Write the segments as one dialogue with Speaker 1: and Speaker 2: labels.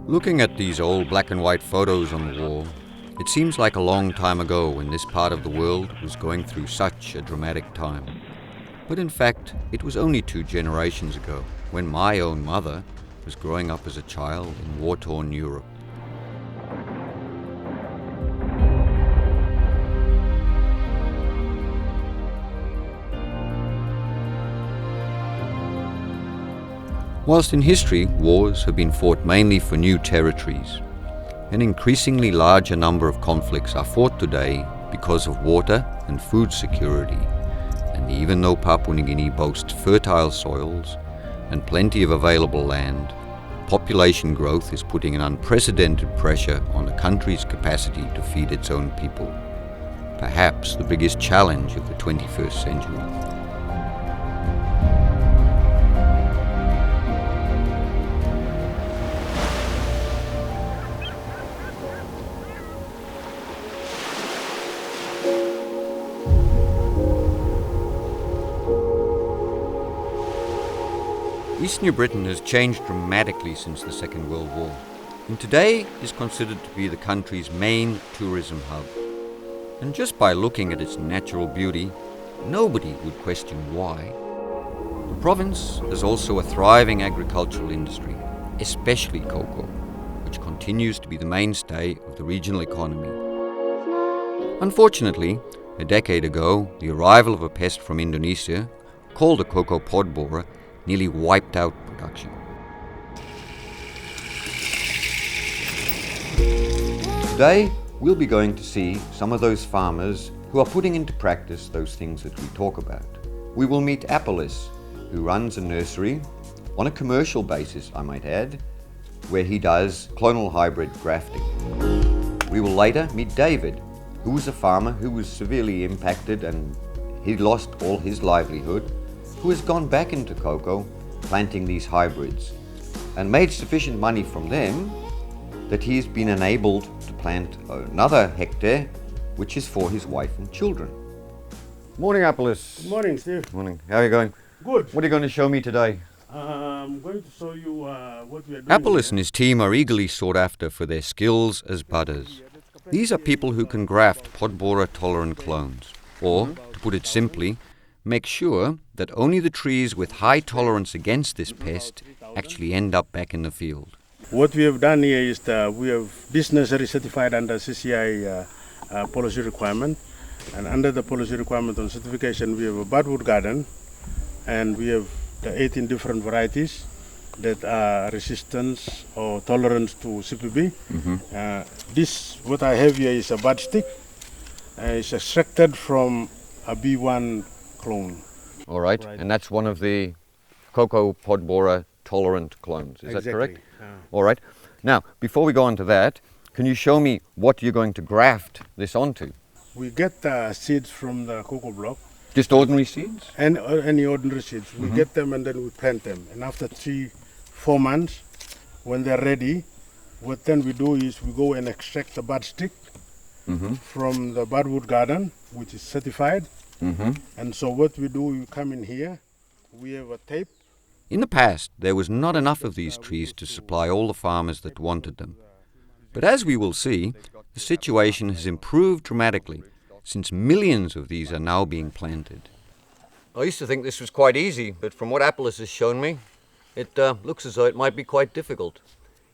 Speaker 1: Looking at these old black and white photos on the wall, it seems like a long time ago when this part of the world was going through such a dramatic time. But in fact, it was only 2 generations ago when my own mother was growing up as a child in war-torn Europe. Whilst in history, wars have been fought mainly for new territories, an increasingly larger number of conflicts are fought today because of water and food security. And even though Papua New Guinea boasts fertile soils and plenty of available land, population growth is putting an unprecedented pressure on the country's capacity to feed its own people. Perhaps the biggest challenge of the 21st century. East New Britain has changed dramatically since the Second World War, and today is considered to be the country's main tourism hub. And just by looking at its natural beauty, nobody would question why. The province has also a thriving agricultural industry, especially cocoa, which continues to be the mainstay of the regional economy. Unfortunately, a decade ago, the arrival of a pest from Indonesia, called the cocoa pod borer, nearly wiped out production. Today, we'll be going to see some of those farmers who are putting into practice those things that we talk about. We will meet Apollos, who runs a nursery on a commercial basis, I might add, where he does clonal hybrid grafting. We will later meet David, who was a farmer who was severely impacted and he lost all his livelihood, who has gone back into cocoa, planting these hybrids, and made sufficient money from them that he has been enabled to plant another hectare, which is for his wife and children. Morning, Apollos.
Speaker 2: Good morning, Steve.
Speaker 1: Morning. How are you going?
Speaker 2: Good.
Speaker 1: What are you going to show me today?
Speaker 2: I'm going to show you what we are doing.
Speaker 1: Apollos and his team are eagerly sought after for their skills as budders. These are people who can graft pod borer tolerant clones, or, to put it simply, make sure that only the trees with high tolerance against this pest actually end up back in the field.
Speaker 2: What we have done here is we have this nursery certified under CCI policy requirement, and under the policy requirement on certification we have a budwood garden, and we have the 18 different varieties that are resistant or tolerant to CPB. This, what I have here, is a bud stick. It's extracted from a B1 clone.
Speaker 1: All right, and that's one of the cocoa pod borer tolerant clones, is that correct? All right. Now, before we go on to that, can you show me what you're going to graft this onto?
Speaker 2: We get the seeds from the cocoa block.
Speaker 1: Just ordinary seeds?
Speaker 2: And any ordinary seeds. We get them and then we plant them. And after 3-4 months, when they're ready, what then we do is we go and extract the bud stick from the budwood garden, which is certified. And so what we do, we come in here, we have a tape.
Speaker 1: In the past, there was not enough of these trees to supply all the farmers that wanted them. But as we will see, the situation has improved dramatically, since millions of these are now being planted. I used to think this was quite easy, but from what Apollos has shown me, it looks as though it might be quite difficult.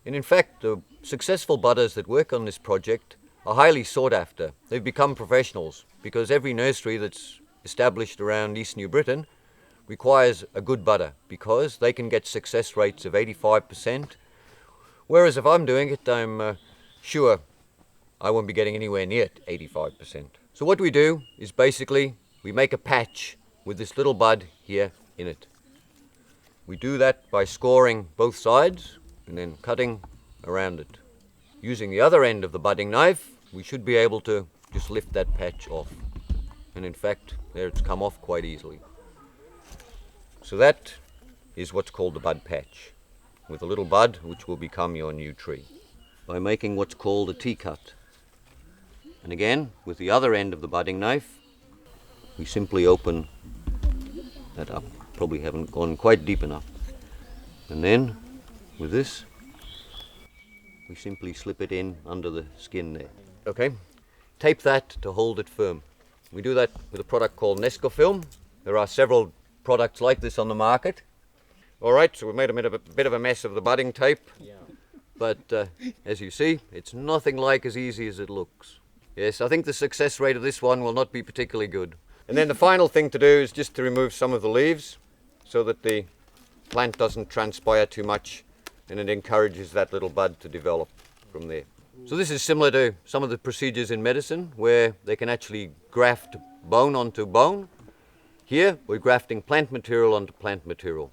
Speaker 1: And in fact, the successful budders that work on this project are highly sought after. They've become professionals, because every nursery that's established around East New Britain requires a good budder, because they can get success rates of 85%, whereas if I'm doing it, I'm sure I won't be getting anywhere near 85%. So what we do is basically we make a patch with this little bud here in it. We do that by scoring both sides and then cutting around it. Using the other end of the budding knife, we should be able to just lift that patch off. And in fact, there it's come off quite easily. So that is what's called the bud patch, with a little bud which will become your new tree, by making what's called a T-cut. And again, with the other end of the budding knife, we simply open that up. Probably haven't gone quite deep enough. And then, with this, we simply slip it in under the skin there. Okay, tape that to hold it firm. We do that with a product called Nesco Film. There are several products like this on the market. All right, so we made a bit of a mess of the budding tape, but as you see, it's nothing like as easy as it looks. Yes, I think the success rate of this one will not be particularly good. And then the final thing to do is just to remove some of the leaves so that the plant doesn't transpire too much and it encourages that little bud to develop from there. So this is similar to some of the procedures in medicine where they can actually graft bone onto bone. Here we're grafting plant material onto plant material.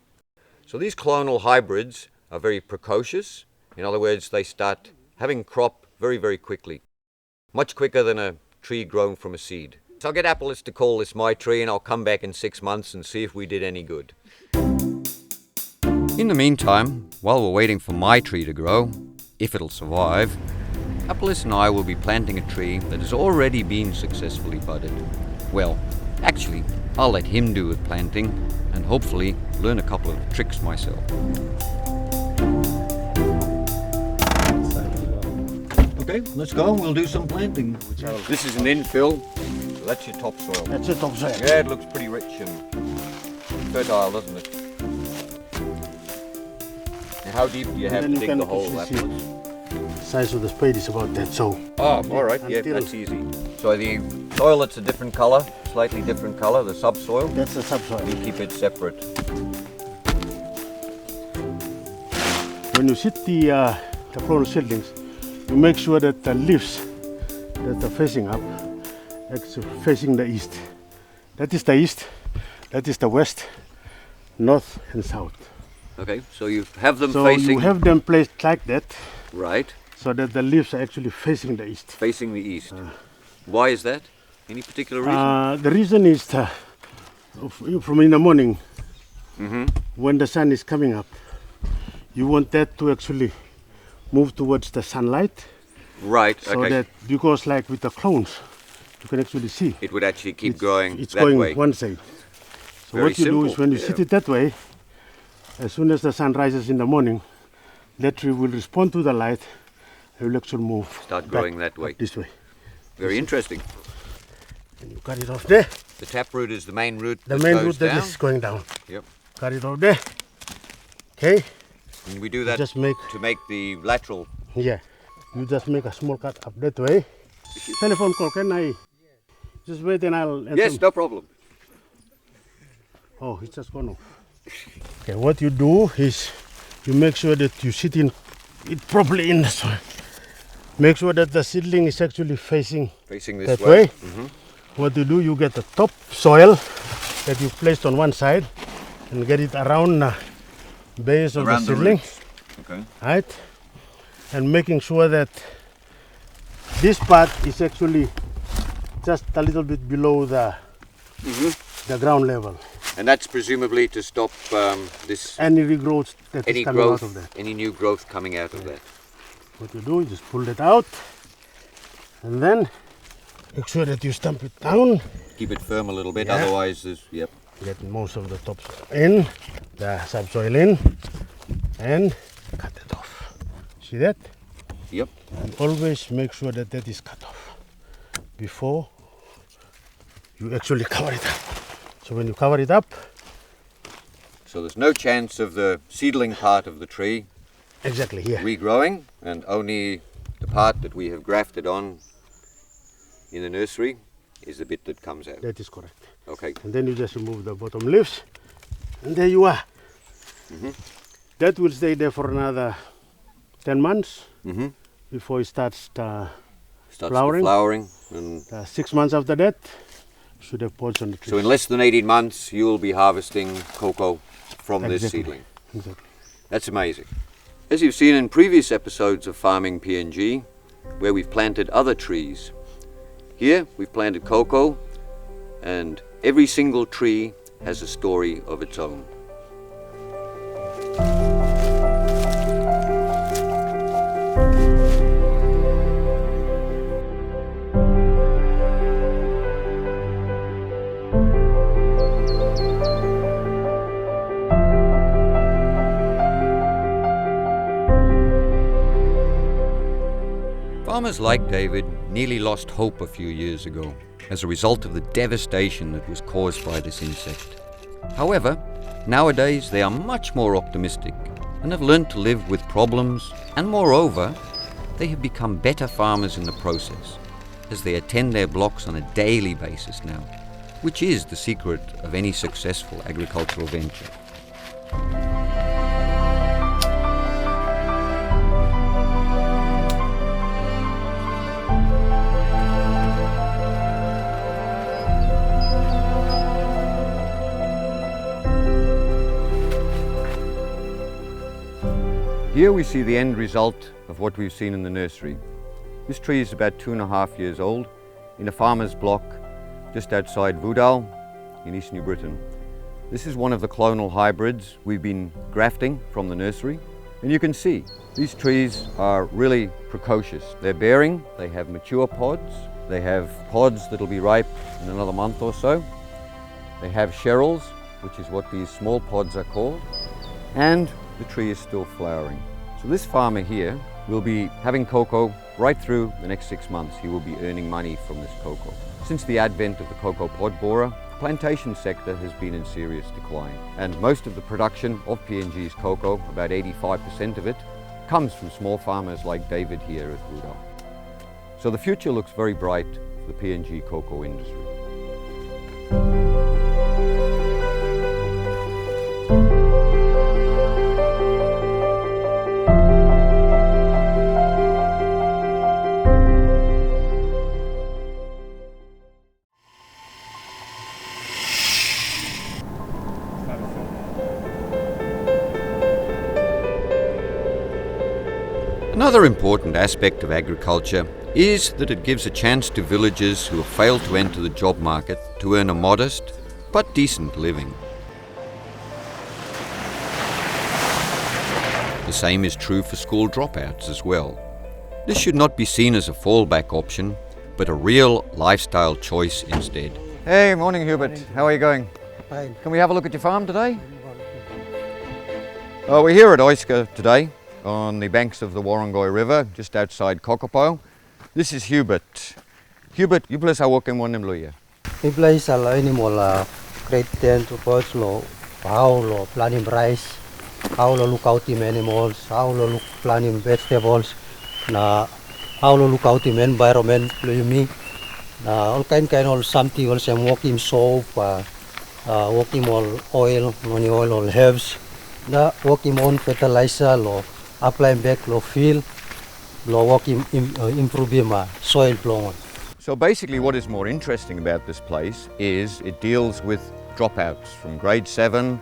Speaker 1: So these clonal hybrids are very precocious. In other words, they start having crop very, very quickly. Much quicker than a tree grown from a seed. So I'll get Appelis to call this my tree and I'll come back in 6 months and see if we did any good.
Speaker 3: In the meantime, while we're waiting for my tree to grow, if it'll survive, Appelis and I will be planting a tree that has already been successfully budded. Well, actually, I'll let him do the planting and hopefully learn a couple of tricks myself.
Speaker 1: Okay, let's go. We'll do some planting. This is an infill, so that's your topsoil.
Speaker 2: That's it, topsoil.
Speaker 1: Yeah, it looks pretty rich and fertile, doesn't it? And how deep do you have to dig the hole, Appelis?
Speaker 2: Size of the spade is about that, so.
Speaker 1: Oh, all right, yeah, that's easy. So the soil, it's a different color, slightly different color, the subsoil.
Speaker 2: That's the subsoil.
Speaker 1: We keep it separate.
Speaker 2: When you seed the clonal seedlings, you make sure that the leaves that are facing up, actually facing the east. That is the east, that is the west, north and south.
Speaker 1: Okay, so you have them
Speaker 2: So
Speaker 1: facing...
Speaker 2: you have them placed like that,
Speaker 1: Right,
Speaker 2: so that the leaves are actually facing the east.
Speaker 1: facing the east. Why is that? Any particular reason?
Speaker 2: The reason is from in the morning, when the sun is coming up, you want that to actually move towards the sunlight.
Speaker 1: Right,
Speaker 2: So
Speaker 1: okay.
Speaker 2: that, because like with the clones, you can actually see.
Speaker 1: It would actually keep growing
Speaker 2: It's
Speaker 1: that
Speaker 2: going
Speaker 1: way.
Speaker 2: one side. So
Speaker 1: Very
Speaker 2: what you do is
Speaker 1: simple,
Speaker 2: when you
Speaker 1: yeah.
Speaker 2: sit it that way, as soon as the sun rises in the morning, that tree will respond to the light and will actually move.
Speaker 1: Start
Speaker 2: back
Speaker 1: growing that way.
Speaker 2: up this way.
Speaker 1: Very interesting.
Speaker 2: And you cut it off there.
Speaker 1: The taproot is the main root
Speaker 2: The
Speaker 1: that
Speaker 2: main
Speaker 1: goes
Speaker 2: root that
Speaker 1: down.
Speaker 2: is going down.
Speaker 1: Yep.
Speaker 2: Cut it off there. Okay.
Speaker 1: And we do that
Speaker 2: Just make,
Speaker 1: to make the lateral.
Speaker 2: yeah. You just make a small cut up that way. Telephone call, can I? Just wait and I'll answer.
Speaker 1: Yes, no problem.
Speaker 2: Oh, it's just gone off. Okay, what you do is you make sure that you sit in it properly in the soil. Make sure that the seedling is actually facing
Speaker 1: Facing this
Speaker 2: that
Speaker 1: way.
Speaker 2: way. What you do, you get the top soil that you placed on one side and get it around the base of
Speaker 1: Around
Speaker 2: the
Speaker 1: the
Speaker 2: seedling,
Speaker 1: roots. Okay.
Speaker 2: right? And making sure that this part is actually just a little bit below the ground level.
Speaker 1: And that's presumably to stop this
Speaker 2: Any regrowth that is
Speaker 1: any
Speaker 2: coming
Speaker 1: growth,
Speaker 2: out of that.
Speaker 1: any new growth coming out of that.
Speaker 2: What you do, you just pull that out and then make sure that you stamp it down.
Speaker 1: Keep it firm a little bit,
Speaker 2: Yeah.
Speaker 1: otherwise there's, yep.
Speaker 2: Get most of the topsoil in, the subsoil in, and cut it off. See that?
Speaker 1: Yep.
Speaker 2: And always make sure that that is cut off before you actually cover it up. So when you cover it up,
Speaker 1: So there's no chance of the seedling part of the tree
Speaker 2: exactly here.
Speaker 1: regrowing, and only the part that we have grafted on in the nursery is the bit that comes out.
Speaker 2: That is correct.
Speaker 1: Okay.
Speaker 2: And then you just remove the bottom leaves, and there you are. That will stay there for another 10 months before it starts
Speaker 1: Starts
Speaker 2: Flowering.
Speaker 1: the flowering, and
Speaker 2: 6 months after that, should have pods on the tree.
Speaker 1: so in less than 18 months you will be harvesting cocoa from this
Speaker 2: Exactly.
Speaker 1: seedling.
Speaker 2: Exactly.
Speaker 1: That's amazing. As you've seen in previous episodes of Farming PNG, where we've planted other trees, here we've planted cocoa, and every single tree has a story of its own. Farmers like David nearly lost hope a few years ago as a result of the devastation that was caused by this insect. However, nowadays they are much more optimistic and have learned to live with problems, and moreover, they have become better farmers in the process, as they attend their blocks on a daily basis now, which is the secret of any successful agricultural venture. Here we see the end result of what we've seen in the nursery. This tree is about 2.5 years old in a farmer's block just outside Woodhouse in East New Britain. This is one of the clonal hybrids we've been grafting from the nursery. And you can see these trees are really precocious. They're bearing, they have mature pods, they have pods that'll be ripe in another month or so. They have sherrills, which is what these small pods are called, and the tree is still flowering. So this farmer here will be having cocoa right through the next 6 months. He will be earning money from this cocoa. Since the advent of the cocoa pod borer, the plantation sector has been in serious decline. And most of the production of PNG's cocoa, about 85% of it, comes from small farmers like David here at Woodhouse. So the future looks very bright for the PNG cocoa industry. Another important aspect of agriculture is that it gives a chance to villagers who have failed to enter the job market to earn a modest but decent living. The same is true for school dropouts as well. This should not be seen as a fallback option, but a real lifestyle choice instead. Hey, morning Hubert. How are you going?
Speaker 4: Fine.
Speaker 1: Can we have a look at your farm today? We're here at Oiska today, on the banks of the Warrangoy River, just outside Kokopo. This is Hubert. Hubert, you bless our work in one employer.
Speaker 4: I place a animal grade 10 to first law, how lo planting rice, how lo look out in animals, how lo look planting vegetables, na how lo look out in environment, me, all kind of something else. I'm working soap, working on oil, money oil, all herbs, working on fertilizer, lo applying back lo field, lo working improving soil blowing.
Speaker 1: So basically what is more interesting about this place is it deals with dropouts from grade 7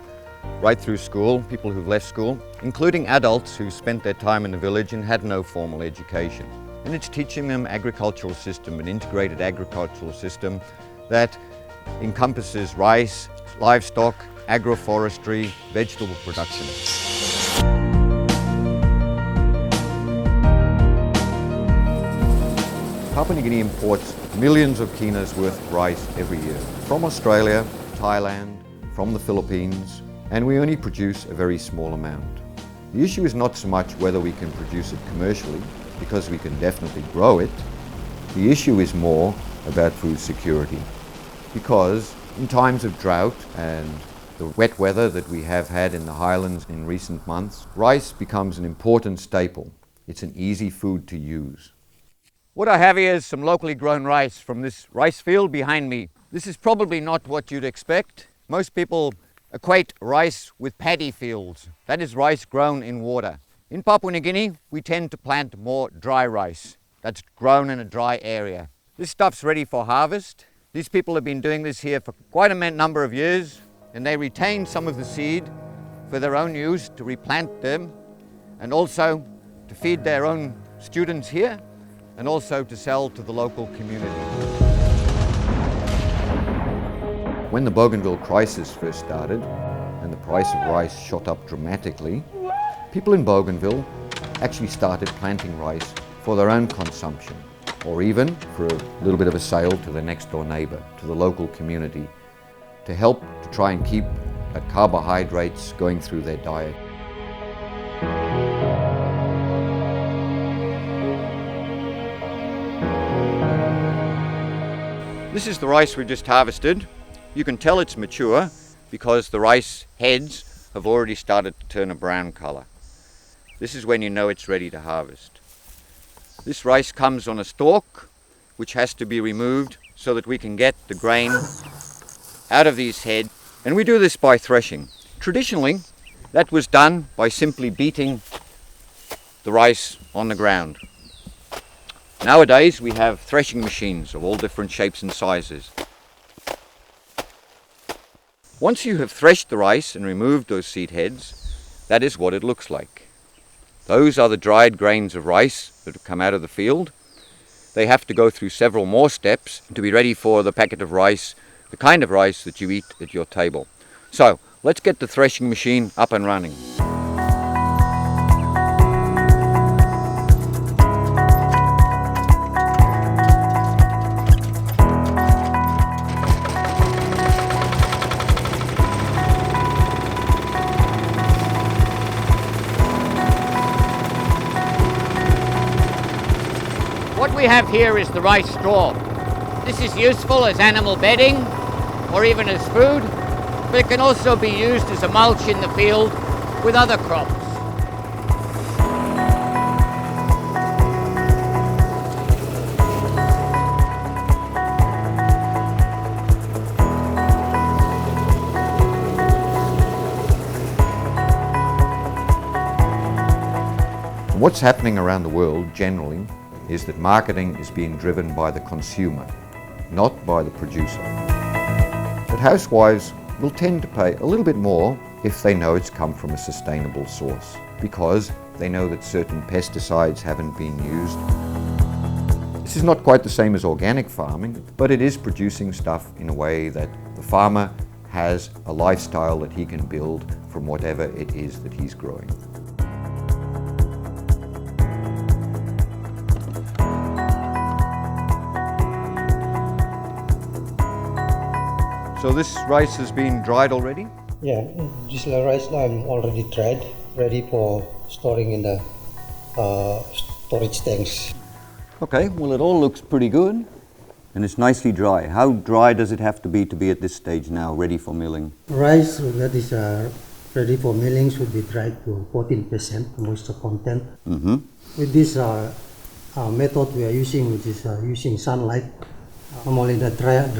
Speaker 1: right through school, people who've left school, including adults who spent their time in the village and had no formal education. And it's teaching them agricultural system, an integrated agricultural system that encompasses rice, livestock, agroforestry, vegetable production. Papua New Guinea imports millions of kilos worth of rice every year from Australia, Thailand, from the Philippines, and we only produce a very small amount. The issue is not so much whether we can produce it commercially, because we can definitely grow it. The issue is more about food security, because in times of drought and the wet weather that we have had in the highlands in recent months, rice becomes an important staple. It's an easy food to use. What I have here is some locally grown rice from this rice field behind me. This is probably not what you'd expect. Most people equate rice with paddy fields. That is rice grown in water. In Papua New Guinea, we tend to plant more dry rice that's grown in a dry area. This stuff's ready for harvest. These people have been doing this here for quite a number of years, and they retain some of the seed for their own use to replant them, and also to feed their own students here, and also to sell to the local community. When the Bougainville crisis first started and the price of rice shot up dramatically, people in Bougainville actually started planting rice for their own consumption, or even for a little bit of a sale to their next door neighbour, to the local community, to help to try and keep that carbohydrates going through their diet.
Speaker 3: This is the rice we've just harvested. You can tell it's mature because the rice heads have already started to turn a brown colour. This is when you know it's ready to harvest. This rice comes on a stalk, which has to be removed so that we can get the grain out of these heads. And we do this by threshing. Traditionally, that was done by simply beating the rice on the ground. Nowadays, we have threshing machines of all different shapes and sizes. Once you have threshed the rice and removed those seed heads, that is what it looks like. Those are the dried grains of rice that have come out of the field. They have to go through several more steps to be ready for the packet of rice, the kind of rice that you eat at your table. So, let's get the threshing machine up and running.
Speaker 5: What we have here is the rice straw. This is useful as animal bedding or even as food, but it can also be used as a mulch in the field with other crops.
Speaker 3: What's happening around the world generally is that marketing is being driven by the consumer, not by the producer. But housewives will tend to pay a little bit more if they know it's come from a sustainable source, because they know that certain pesticides haven't been used. This is not quite the same as organic farming, but it is producing stuff in a way that the farmer has a lifestyle that he can build from whatever it is that he's growing. So this rice has been dried already?
Speaker 4: Yeah, this rice I'm already dried, ready for storing in the storage tanks.
Speaker 3: Okay, well it all looks pretty good. And it's nicely dry. How dry does it have to be at this stage now, ready for milling?
Speaker 4: Rice that is ready for milling should be dried to 14% moisture content.
Speaker 3: Mm-hmm.
Speaker 4: With this method we are using, which is using sunlight, normally the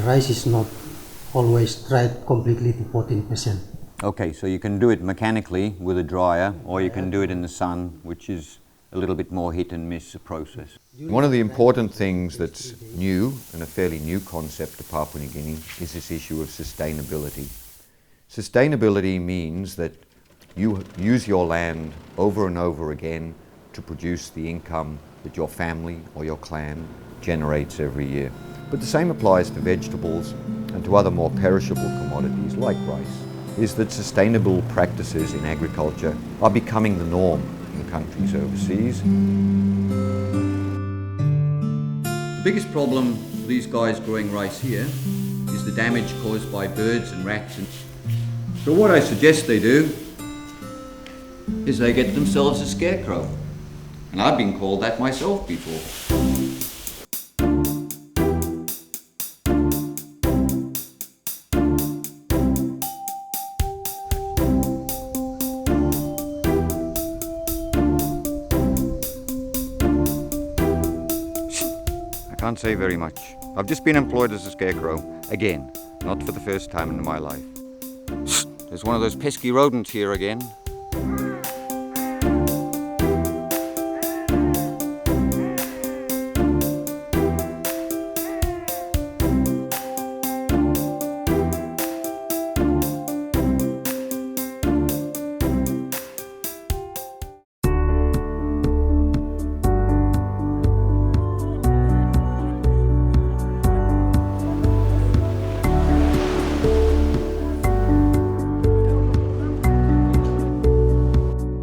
Speaker 4: rice is not always dried completely to 14%.
Speaker 3: Okay, so you can do it mechanically with a dryer, or you can do it in the sun, which is a little bit more hit and miss process. One of the important things that's new, and a fairly new concept to Papua New Guinea, is this issue of sustainability. Sustainability means that you use your land over and over again to produce the income that your family or your clan generates every year. But the same applies to vegetables and to other more perishable commodities like rice, is that sustainable practices in agriculture are becoming the norm in countries overseas. The biggest problem for these guys growing rice here is the damage caused by birds and rats. So what I suggest they do is they get themselves a scarecrow. And I've been called that myself before. I can't say very much. I've just been employed as a scarecrow, again, not for the first time in my life. There's one of those pesky rodents here again.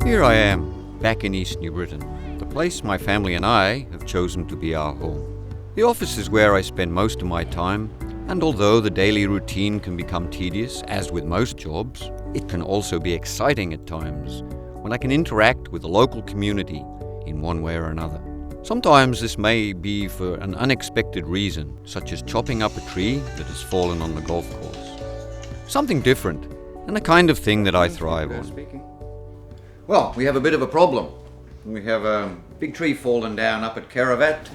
Speaker 3: Here I am, back in East New Britain, the place my family and I have chosen to be our home. The office is where I spend most of my time, and although the daily routine can become tedious, as with most jobs, it can also be exciting at times when I can interact with the local community in one way or another.
Speaker 1: Sometimes this may be for an unexpected reason, such as chopping up a tree that has fallen on the golf course. Something different, and the kind of thing that I thrive on. Well, we have a bit of a problem. We have a big tree fallen down up at Keravat,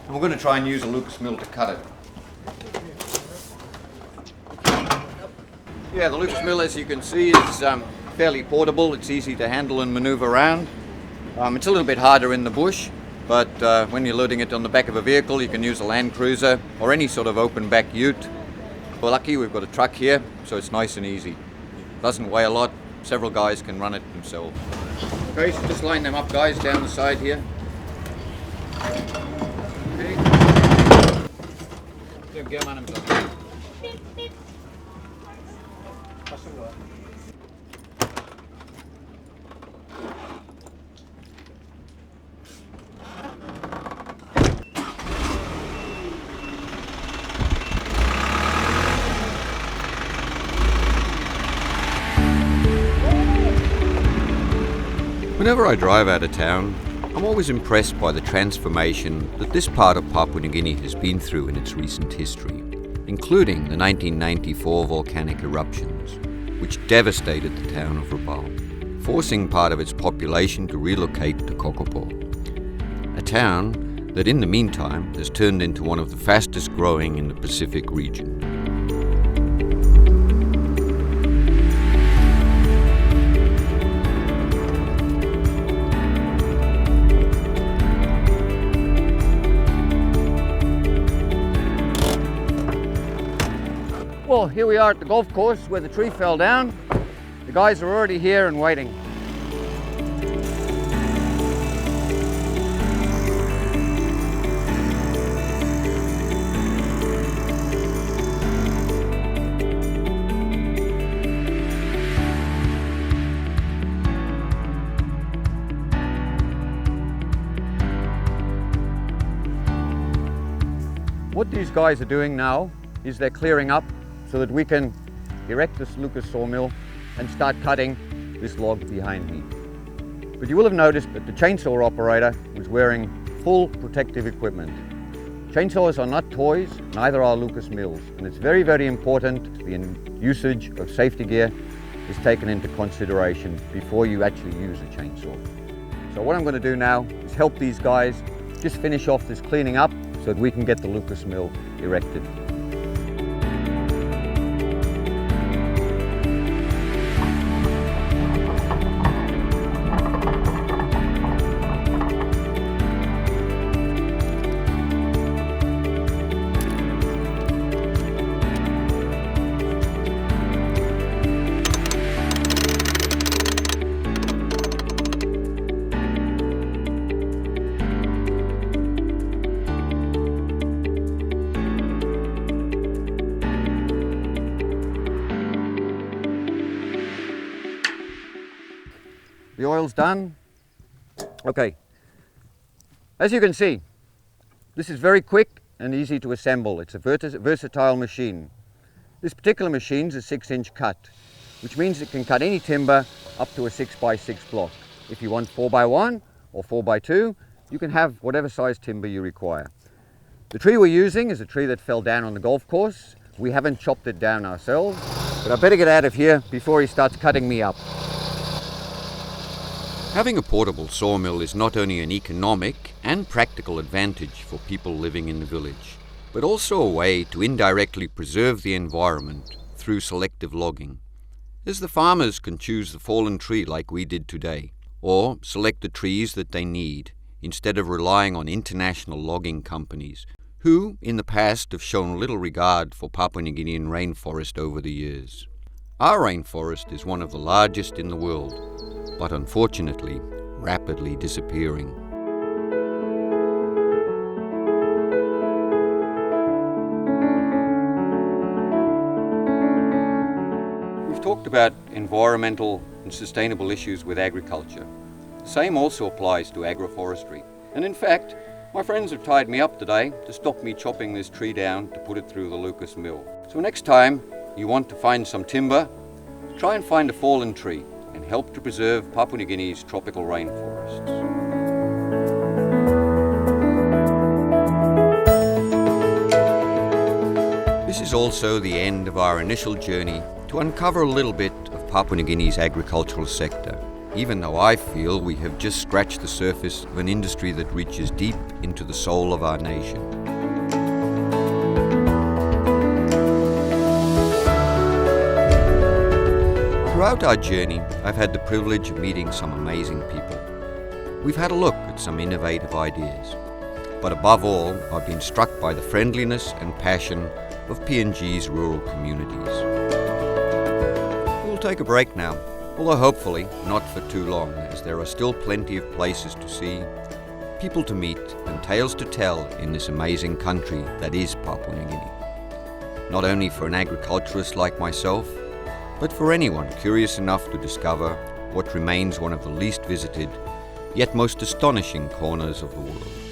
Speaker 1: and we're going to try and use a Lucas mill to cut it. Yeah, the Lucas mill, as you can see, is fairly portable. It's easy to handle and maneuver around. It's a little bit harder in the bush, but when you're loading it on the back of a vehicle, you can use a Land Cruiser or any sort of open back ute. We're lucky we've got a truck here, so it's nice and easy. Doesn't weigh a lot. Several guys can run it themselves. Okay, so just line them up, guys, down the side here. Okay. Whenever I drive out of town, I'm always impressed by the transformation that this part of Papua New Guinea has been through in its recent history, including the 1994 volcanic eruptions, which devastated the town of Rabaul, forcing part of its population to relocate to Kokopo, a town that in the meantime has turned into one of the fastest growing in the Pacific region. Well, here we are at the golf course where the tree fell down. The guys are already here and waiting. What these guys are doing now is they're clearing up so that we can erect this Lucas sawmill and start cutting this log behind me. But you will have noticed that the chainsaw operator was wearing full protective equipment. Chainsaws are not toys, neither are Lucas mills, and it's very, very important the usage of safety gear is taken into consideration before you actually use a chainsaw. So what I'm going to do now is help these guys just finish off this cleaning up so that we can get the Lucas mill erected. The oil's done. Okay, as you can see, this is very quick and easy to assemble. It's a versatile machine. This particular machine is a 6-inch cut, which means it can cut any timber up to a 6x6 block. If you want 4x1 or 4x2, you can have whatever size timber you require. The tree we're using is a tree that fell down on the golf course. We haven't chopped it down ourselves, but I better get out of here before he starts cutting me up. Having a portable sawmill is not only an economic and practical advantage for people living in the village, but also a way to indirectly preserve the environment through selective logging, as the farmers can choose the fallen tree like we did today, or select the trees that they need, instead of relying on international logging companies, who in the past have shown little regard for Papua New Guinean rainforest over the years. Our rainforest is one of the largest in the world, but unfortunately, rapidly disappearing. We've talked about environmental and sustainable issues with agriculture. The same also applies to agroforestry. And in fact, my friends have tied me up today to stop me chopping this tree down to put it through the Lucas mill. So next time you want to find some timber, try and find a fallen tree and help to preserve Papua New Guinea's tropical rainforests. is also the end of our initial journey to uncover a little bit of Papua New Guinea's agricultural sector, even though I feel we have just scratched the surface of an industry that reaches deep into the soul of our nation. Throughout our journey, I've had the privilege of meeting some amazing people. We've had a look at some innovative ideas. But above all, I've been struck by the friendliness and passion of PNG's rural communities. We'll take a break now, although hopefully not for too long, as there are still plenty of places to see, people to meet, and tales to tell in this amazing country that is Papua New Guinea. Not only for an agriculturist like myself, but for anyone curious enough to discover what remains one of the least visited, yet most astonishing corners of the world.